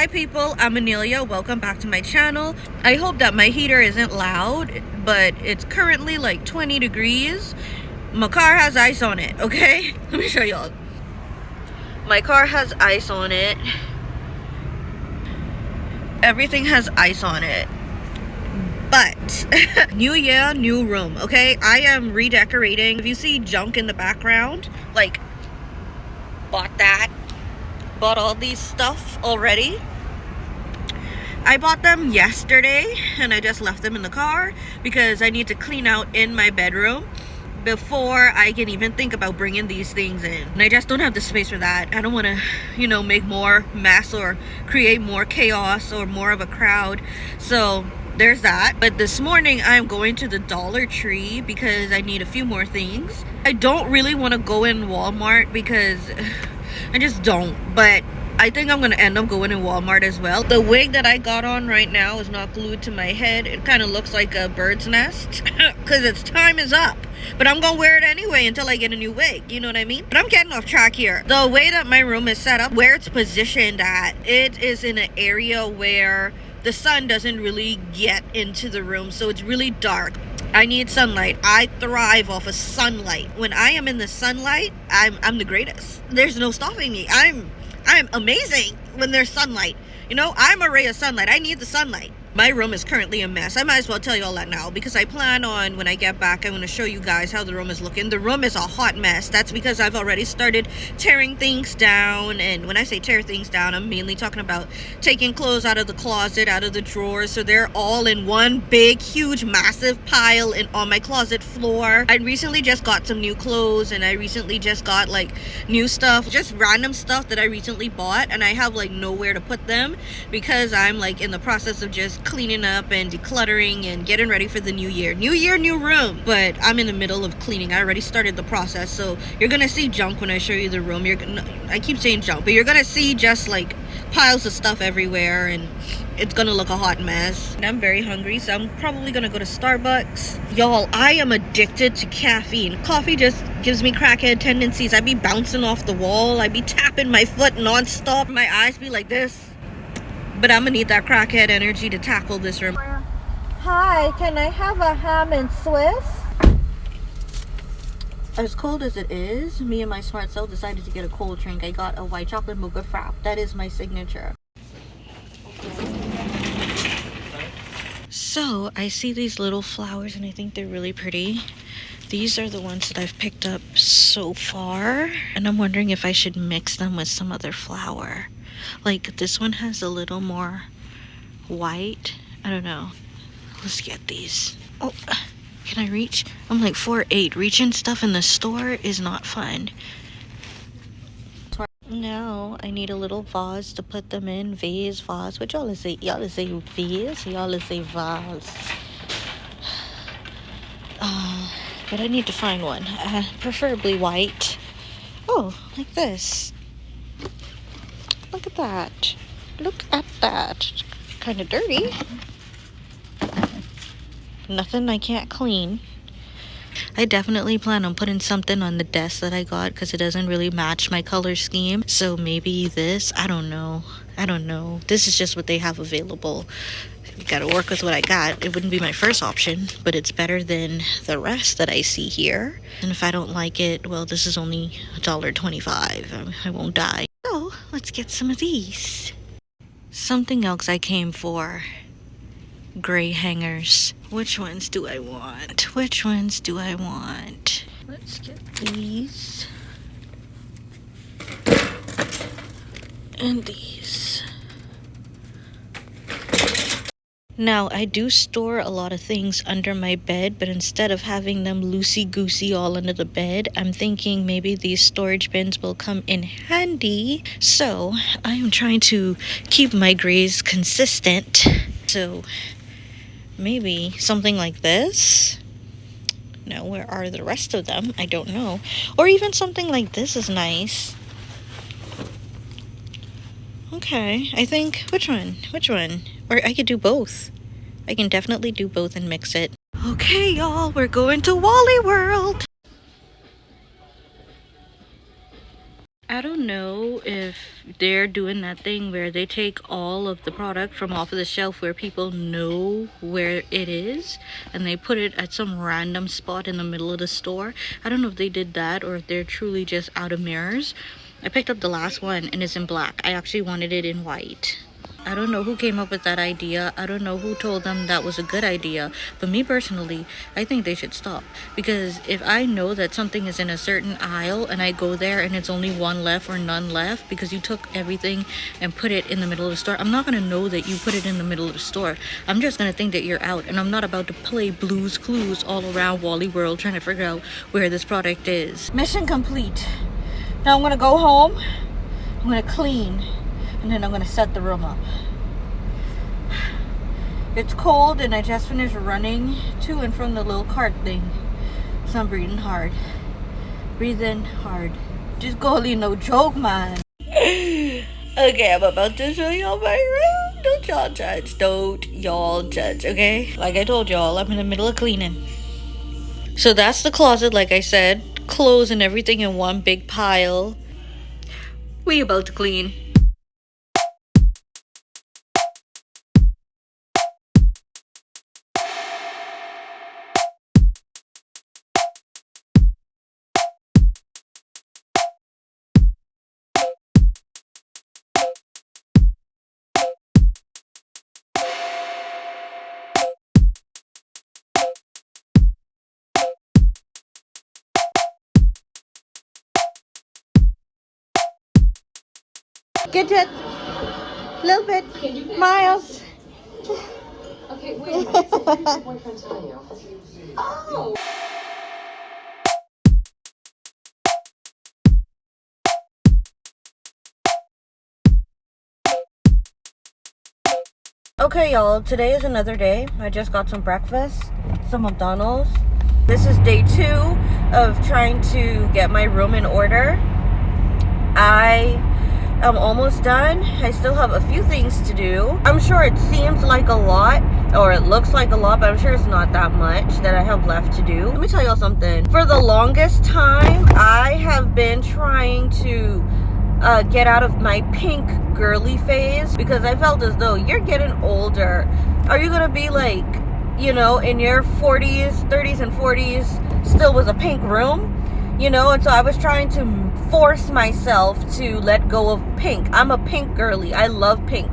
Hi people, I'm Annelia. Welcome back to my channel. I hope that my heater isn't loud, but it's currently like 20 degrees. My car has ice on it, okay? Let me show y'all. My car has ice on it. Everything has ice on it. But new year, new room, okay? I am redecorating. If you see junk in the background, like bought that. Bought all these stuff already. I bought them yesterday and I just left them in the car because I need to clean out in my bedroom before I can even think about bringing these things in. And I just don't have the space for that. I don't want to, you know, make more mess or create more chaos or more of a crowd. So there's that. But this morning I'm going to the Dollar Tree because I need a few more things. I don't really want to go in Walmart because I just don't, but I think I'm gonna end up going in Walmart as well. The wig that I got on right now is not glued to my head. It kind of looks like a bird's nest because its time is up, but I'm gonna wear it anyway until I get a new wig, you know what I mean? But I'm getting off track here. The way that my room is set up, where it's positioned at, it is in an area where the sun doesn't really get into the room, so it's really dark. I need sunlight. I thrive off of sunlight. When I am in the sunlight, I'm the greatest. There's no stopping me. I'm amazing when there's sunlight. You know, I'm a ray of sunlight. I need the sunlight. My room is currently a mess. I might as well tell you all that now because I plan on, when I get back, I'm going to show you guys how the room is looking. The room is a hot mess. That's because I've already started tearing things down. And when I say tear things down, I'm mainly talking about taking clothes out of the closet, out of the drawers. So they're all in one big, huge, massive pile on my closet floor. I recently just got some new clothes and I recently just got like new stuff, just random stuff that I recently bought. And I have like nowhere to put them because I'm like in the process of just cleaning up and decluttering and getting ready for the new year. New year, new room. But I'm in the middle of cleaning. I already started the process, so you're gonna see junk when I show you the room. I keep saying junk, but you're gonna see just like piles of stuff everywhere and it's gonna look a hot mess. And I'm very hungry, so I'm probably gonna go to Starbucks. Y'all, I am addicted to caffeine. Coffee just gives me crackhead tendencies. I be bouncing off the wall. I be tapping my foot nonstop. My eyes be like this. But I'm gonna need that crackhead energy to tackle this room. Hi, can I have a ham and Swiss? As cold as it is, me and my smart self decided to get a cold drink. I got a white chocolate mocha frap. That is my signature. So I see these little flowers and I think they're really pretty. These are the ones that I've picked up so far. And I'm wondering if I should mix them with some other flower. Like this one has a little more white. I don't know. Let's get these. Oh, can I reach? I'm like 4'8". Reaching stuff in the store is not fun. Now I need a little vase to put them in. Vase. What y'all say? Y'all say vase? Y'all say vase? But I need to find one. Preferably white. Oh, like this. Look at that. Look at that. Kind of dirty. Nothing I can't clean. I definitely plan on putting something on the desk that I got because it doesn't really match my color scheme. So maybe this. I don't know. This is just what they have available. Gotta work with what I got. It wouldn't be my first option, but it's better than the rest that I see here. And if I don't like it, well, this is only $1.25. I won't die. So let's get some of these. Something else I came for. Gray hangers. Which ones do I want? Let's get these. And these. Now, I do store a lot of things under my bed, but instead of having them loosey-goosey all under the bed, I'm thinking maybe these storage bins will come in handy. So, I am trying to keep my grays consistent. So, maybe something like this. Now, where are the rest of them? I don't know. Or even something like this is nice. Okay, I think, which one? Or I could do both. I can definitely do both and mix it. Okay, y'all, we're going to Wally World. I don't know if they're doing that thing where they take all of the product from off of the shelf where people know where it is and they put it at some random spot in the middle of the store. I don't know if they did that or if they're truly just out of mirrors. I picked up the last one and it's in black. I actually wanted it in white. I don't know who came up with that idea. I don't know who told them that was a good idea. But me personally, I think they should stop. Because if I know that something is in a certain aisle and I go there and it's only one left or none left because you took everything and put it in the middle of the store, I'm not going to know that you put it in the middle of the store. I'm just going to think that you're out. And I'm not about to play Blue's Clues all around Wally World trying to figure out where this product is. Mission complete. Now I'm going to go home. I'm going to clean. And then I'm going to set the room up. It's cold and I just finished running to and from the little cart thing. So I'm breathing hard. Breathing hard. Just golly, no joke, man. Okay, I'm about to show y'all my room. Don't y'all judge. Don't y'all judge, okay? Like I told y'all, I'm in the middle of cleaning. So that's the closet, like I said. Clothes and everything in one big pile. We about to clean. Get it. A little bit. Miles. Okay, wait a minute. What did your boyfriend tell you? Oh. Okay, y'all, today is another day. I just got some breakfast, some McDonald's. This is day 2 of trying to get my room in order. I'm almost done. I still have a few things to do. I'm sure it seems like a lot, or it looks like a lot, but I'm sure it's not that much that I have left to do. Let me tell y'all something. For the longest time, I have been trying to get out of my pink girly phase because I felt as though you're getting older. Are you gonna be like, you know, in your 40s, 30s and 40s still with a pink room? You know, and so I was trying to force myself to let go of pink. I'm a pink girly. I love pink.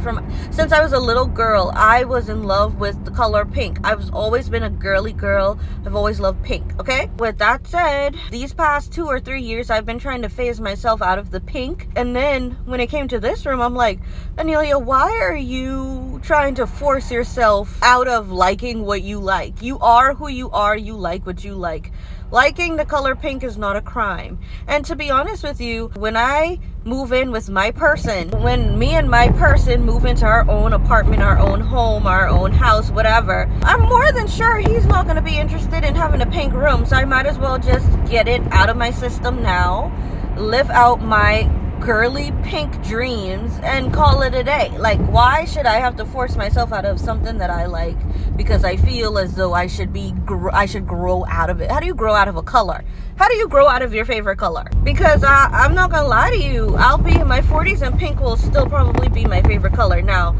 Since I was a little girl, I was in love with the color pink. I've always been a girly girl. I've always loved pink, okay? With that said, these past 2 or 3 years, I've been trying to phase myself out of the pink. And then when it came to this room, I'm like, Annelia, why are you trying to force yourself out of liking what you like? You are who you are. You like what you like. Liking the color pink is not a crime. And to be honest with you, when I move in with my person, when me and my person move into our own apartment, our own home, our own house, whatever, I'm more than sure he's not going to be interested in having a pink room. So I might as well just get it out of my system now, live out my girly pink dreams and call it a day. Like, why should I have to force myself out of something that I like because I feel as though I should grow out of it? How do you grow out of a color? How do you grow out of your favorite color? Because I'm not gonna lie to you, I'll be in my 40s and pink will still probably be my favorite color. Now,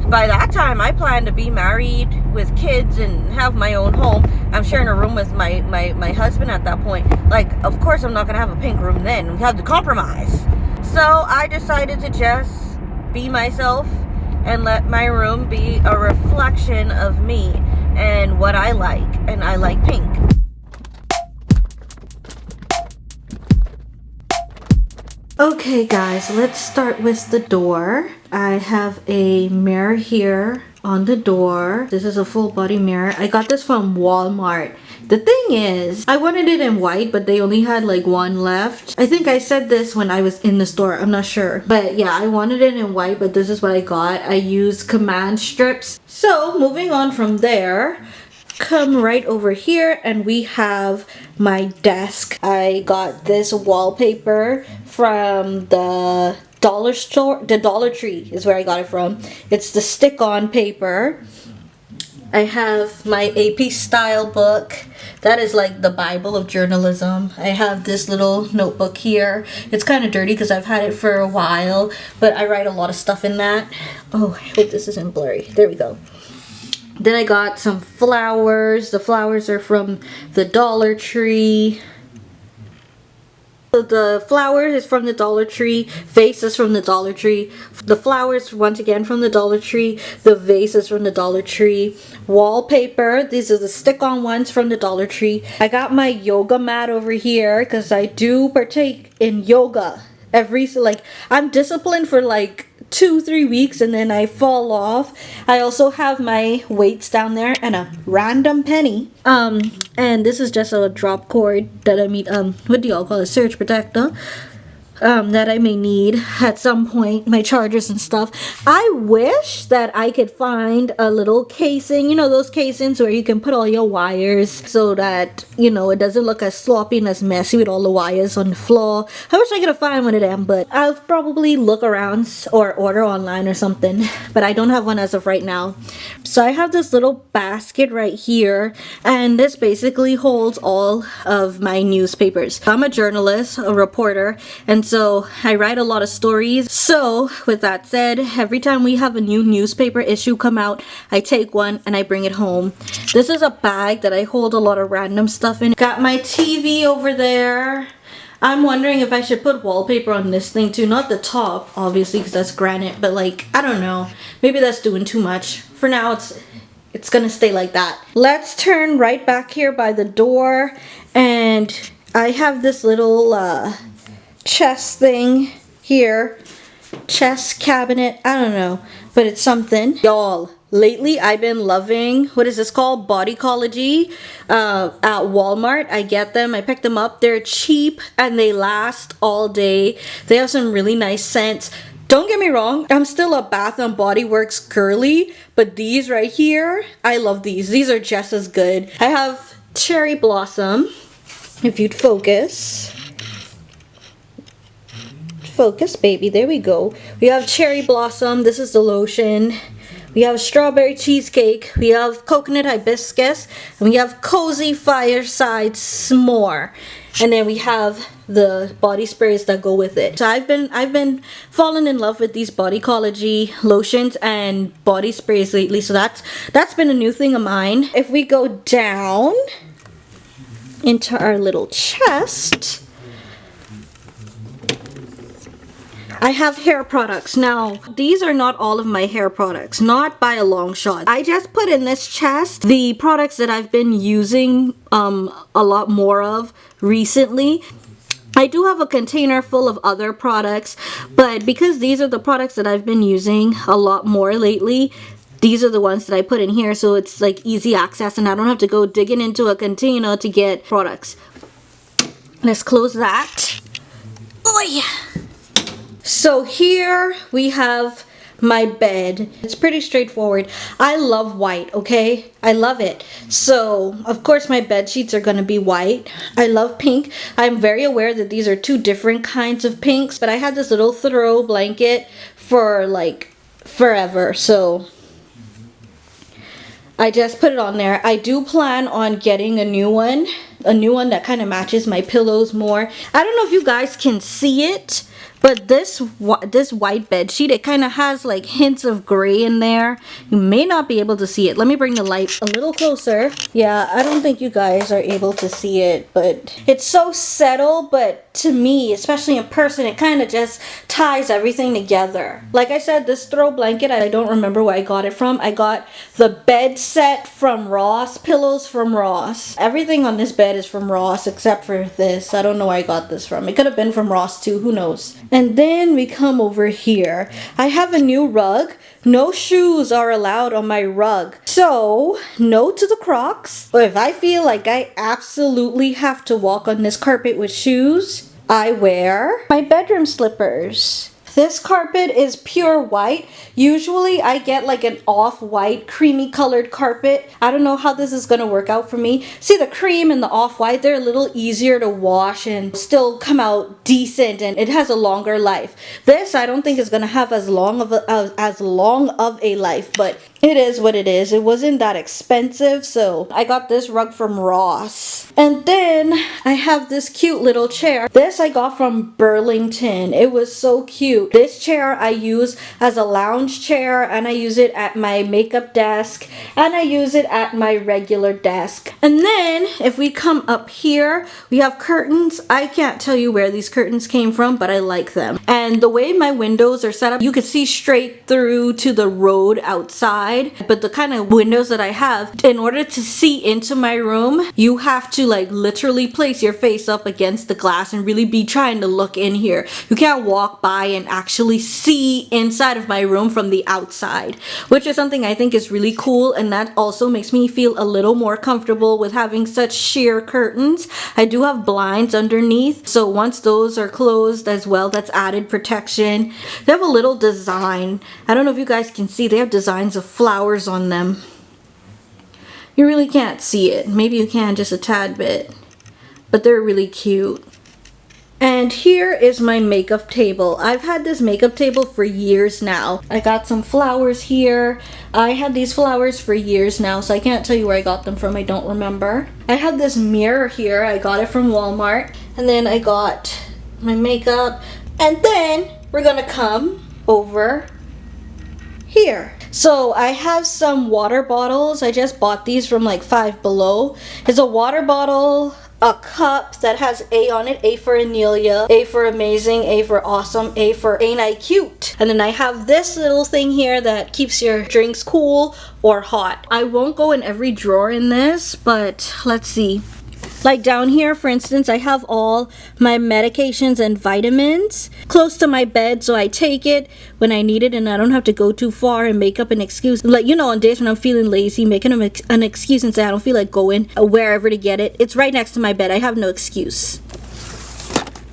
by that time, I plan to be married with kids and have my own home. I'm sharing a room with my husband at that point. Like, of course I'm not gonna have a pink room then. We have to compromise. So I decided to just be myself and let my room be a reflection of me and what I like. And I like pink. Okay guys, let's start with the door. I have a mirror here on the door. This is a full body mirror. I got this from Walmart. The thing is, I wanted it in white, but they only had like one left. I think I said this when I was in the store. I'm not sure. But yeah, I wanted it in white, but this is what I got. I used command strips. So moving on from there, come right over here and we have my desk. I got this wallpaper from the dollar store. The Dollar Tree is where I got it from. It's the stick-on paper. I have my AP style book That is like the Bible of journalism. I have this little notebook here. It's kind of dirty because I've had it for a while, but I write a lot of stuff in that. Oh, I hope this isn't blurry. There we go. Then I got some flowers. The flowers are from the Dollar Tree. So the flowers is from the Dollar Tree, vase is from the Dollar Tree. The flowers, once again, from the Dollar Tree. The vase is from the Dollar Tree. Wallpaper, these are the stick-on ones from the Dollar Tree. I got my yoga mat over here because I do partake in yoga. I'm disciplined for like 2-3 weeks and then I fall off. I also have my weights down there and a random penny. And this is just a drop cord that I mean, what do y'all call it? Surge protector. That I may need at some point, my chargers and stuff. I wish that I could find a little casing, you know, those casings where you can put all your wires so that, you know, it doesn't look as sloppy and as messy with all the wires on the floor. I wish I could find one of them, but I'll probably look around or order online or something, but I don't have one as of right now. So I have this little basket right here, and this basically holds all of my newspapers. I'm a journalist, a reporter, and so I write a lot of stories. So with that said, every time we have a new newspaper issue come out, I take one and I bring it home. This is a bag that I hold a lot of random stuff in. Got my TV over there. I'm wondering if I should put wallpaper on this thing too. Not the top, obviously, because that's granite, but like, I don't know. Maybe that's doing too much. For now, it's gonna stay like that. Let's turn right back here by the door, and I have this little chest thing here. Chest cabinet, I don't know, but it's something. Y'all, lately I've been loving, what is this called? Bodycology at Walmart. I get them, I pick them up. They're cheap and they last all day. They have some really nice scents. Don't get me wrong, I'm still a Bath and Body Works girly, but these right here, I love these. These are just as good. I have Cherry Blossom, if you'd focus. Focus, baby, there we go. We have Cherry Blossom, this is the lotion. We have Strawberry Cheesecake, we have Coconut Hibiscus, and we have Cozy Fireside S'more. And then we have the body sprays that go with it. So I've been falling in love with these Bodycology lotions and body sprays lately. So that's been a new thing of mine. If we go down into our little chest, I have hair products. Now, these are not all of my hair products, not by a long shot. I just put in this chest the products that I've been using a lot more of recently. I do have a container full of other products, but because these are the products that I've been using a lot more lately, these are the ones that I put in here, so it's like easy access and I don't have to go digging into a container to get products. Let's close that. Oh yeah. So here we have my bed. It's pretty straightforward. I love white, okay? I love it. So, of course, my bed sheets are gonna be white. I love pink. I'm very aware that these are two different kinds of pinks, but I had this little throw blanket for like forever, so I just put it on there. I do plan on getting a new one that kind of matches my pillows more. I don't know if you guys can see it, but this white bed sheet, it kind of has like hints of gray in there. You may not be able to see it. Let me bring the light a little closer. Yeah, I don't think you guys are able to see it, but it's so subtle, but to me, especially in person, it kind of just ties everything together. Like I said, this throw blanket, I don't remember where I got it from. I got the bed set from Ross, pillows from Ross. Everything on this bed is from Ross except for this. I don't know where I got this from. It could have been from Ross too, who knows. And then we come over here. I have a new rug. No shoes are allowed on my rug. So, no to the Crocs. But if I feel like I absolutely have to walk on this carpet with shoes, I wear my bedroom slippers. This carpet is pure white. Usually I get like an off-white creamy colored carpet. I don't know how this is gonna work out for me. See, the cream and the off-white, they're a little easier to wash and still come out decent, and it has a longer life. This I don't think is gonna have as long of a life, but It is what it is. It wasn't that expensive, so I got this rug from Ross. And then I have this cute little chair. This I got from Burlington. It was so cute. This chair I use as a lounge chair, and I use it at my makeup desk, and I use it at my regular desk. And then if we come up here, we have curtains. I can't tell you where these curtains came from, but I like them. And the way my windows are set up, you can see straight through to the road outside. But the kind of windows that I have, in order to see into my room, you have to like literally place your face up against the glass and really be trying to look in here. You can't walk by and actually see inside of my room from the outside, which is something I think is really cool, and that also makes me feel a little more comfortable with having such sheer curtains. I do have blinds underneath, so once those are closed as well, that's added protection. They have a little design. I don't know if you guys can see, they have designs of flowers on them. You really can't see it. Maybe you can just a tad bit, but they're really cute. And here is my makeup table. I've had this makeup table for years now. I got some flowers here. I had these flowers for years now, so I can't tell you where I got them from. I don't remember. I have this mirror here. I got it from Walmart. And then I got my makeup. And then we're gonna come over here. So I have some water bottles. I just bought these from like Five Below. It's a water bottle, a cup that has A on it. A for Annelia, A for amazing, A for awesome, A for ain't I cute. And then I have this little thing here that keeps your drinks cool or hot. I won't go in every drawer in this, but let's see. Like down here, for instance, I have all my medications and vitamins close to my bed, so I take it when I need it and I don't have to go too far and make up an excuse. Like, you know, on days when I'm feeling lazy, making an excuse and say I don't feel like going wherever to get it. It's right next to my bed. I have no excuse.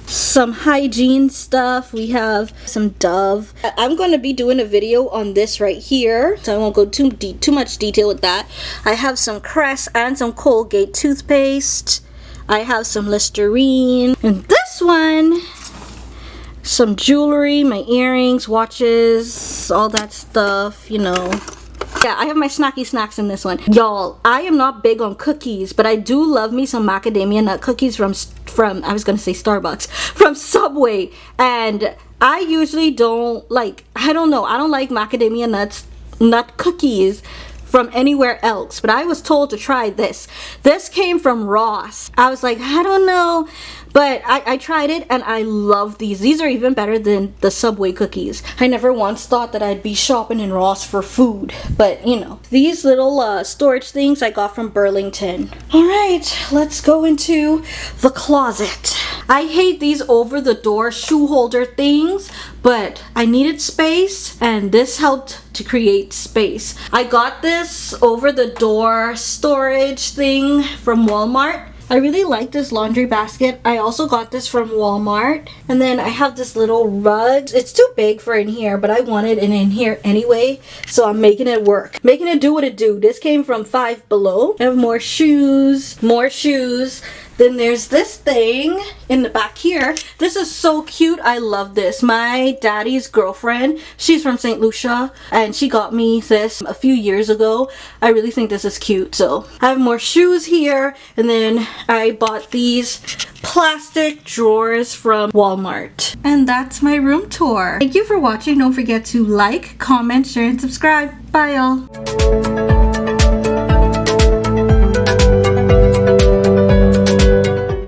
Some hygiene stuff. We have some Dove. I'm going to be doing a video on this right here, so I won't go too much detail with that. I have some Crest and some Colgate toothpaste. I have some Listerine. And this one, some jewelry, my earrings, watches, all that stuff, you know. Yeah, I have my snacky snacks in this one. Y'all, I am not big on cookies, but I do love me some macadamia nut cookies from I was gonna say Starbucks, from Subway. And I usually don't like, I don't like macadamia nut cookies from anywhere else, but I was told to try this. This came from Ross. I was like, I don't know, but I tried it and I love these. These are even better than the Subway cookies. I never once thought that I'd be shopping in Ross for food, but you know. These little storage things I got from Burlington. All right, let's go into the closet. I hate these over the door shoe holder things, but I needed space and this helped to create space. I got this over the door storage thing from Walmart. I really like this laundry basket. I also got this from Walmart. And then I have this little rug. It's too big for in here, but I want it in here anyway, so I'm making it work. Making it do what it do. This came from Five Below. I have more shoes, more shoes. Then there's this thing in the back here. This is so cute. I love this. My daddy's girlfriend, she's from St. Lucia, and she got me this a few years ago. I really think this is cute. So I have more shoes here, and then I bought these plastic drawers from Walmart. And that's my room tour. Thank you for watching. Don't forget to like, comment, share, and subscribe. Bye, y'all.